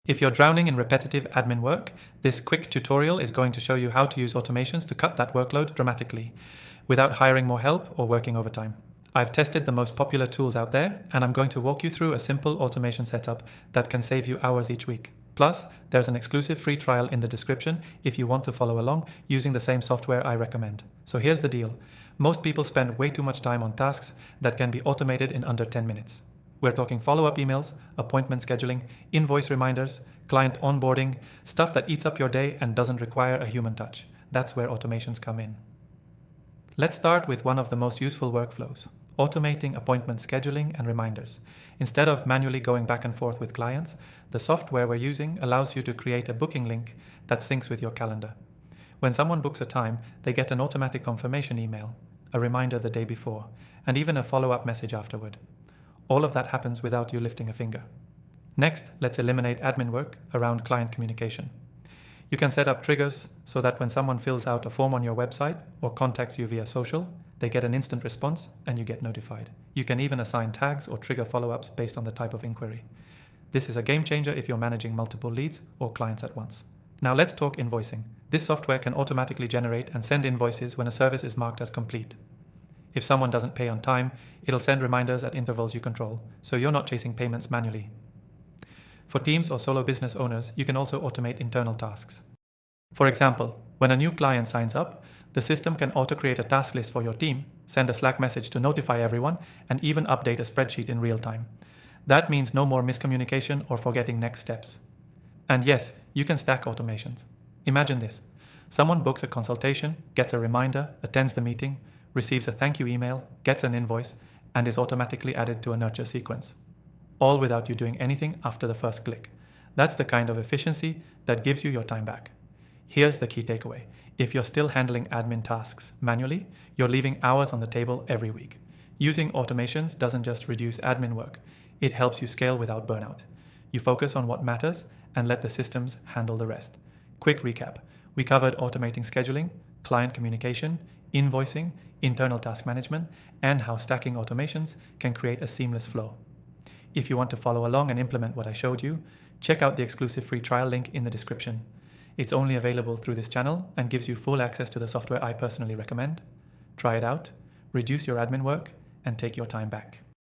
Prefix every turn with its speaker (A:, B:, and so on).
A: If you're drowning in repetitive admin work, this quick tutorial is going to show you how to use automations to cut that workload dramatically, without hiring more help or working overtime. I've tested the most popular tools out there, and I'm going to walk you through a simple automation setup that can save you hours each week. Plus, there's an exclusive free trial in the description if you want to follow along using the same software I recommend. So here's the deal. Most people spend way too much time on tasks that can be automated in under 10 minutes. We're talking follow-up emails, appointment scheduling, invoice reminders, client onboarding, stuff that eats up your day and doesn't require a human touch. That's where automations come in. Let's start with one of the most useful workflows, automating appointment scheduling and reminders. Instead of manually going back and forth with clients, the software we're using allows you to create a booking link that syncs with your calendar. When someone books a time, they get an automatic confirmation email, a reminder the day before, and even a follow-up message afterward. All of that happens without you lifting a finger. Next, let's eliminate admin work around client communication. You can set up triggers so that when someone fills out a form on your website or contacts you via social, they get an instant response and you get notified. You can even assign tags or trigger follow-ups based on the type of inquiry. This is a game changer if you're managing multiple leads or clients at once. Now let's talk invoicing. This software can automatically generate and send invoices when a service is marked as complete. If someone doesn't pay on time, it'll send reminders at intervals you control, so you're not chasing payments manually. For teams or solo business owners, you can also automate internal tasks. For example, when a new client signs up, the system can auto-create a task list for your team, send a Slack message to notify everyone, and even update a spreadsheet in real time. That means no more miscommunication or forgetting next steps. And yes, you can stack automations. Imagine this. Someone books a consultation, gets a reminder, attends the meeting, receives a thank you email, gets an invoice, and is automatically added to a nurture sequence. All without you doing anything after the first click. That's the kind of efficiency that gives you your time back. Here's the key takeaway. If you're still handling admin tasks manually, you're leaving hours on the table every week. Using automations doesn't just reduce admin work, it helps you scale without burnout. You focus on what matters and let the systems handle the rest. Quick recap. We covered automating scheduling, client communication, invoicing, internal task management, and how stacking automations can create a seamless flow. If you want to follow along and implement what I showed you, check out the exclusive free trial link in the description. It's only available through this channel and gives you full access to the software I personally recommend. Try it out, reduce your admin work, and take your time back.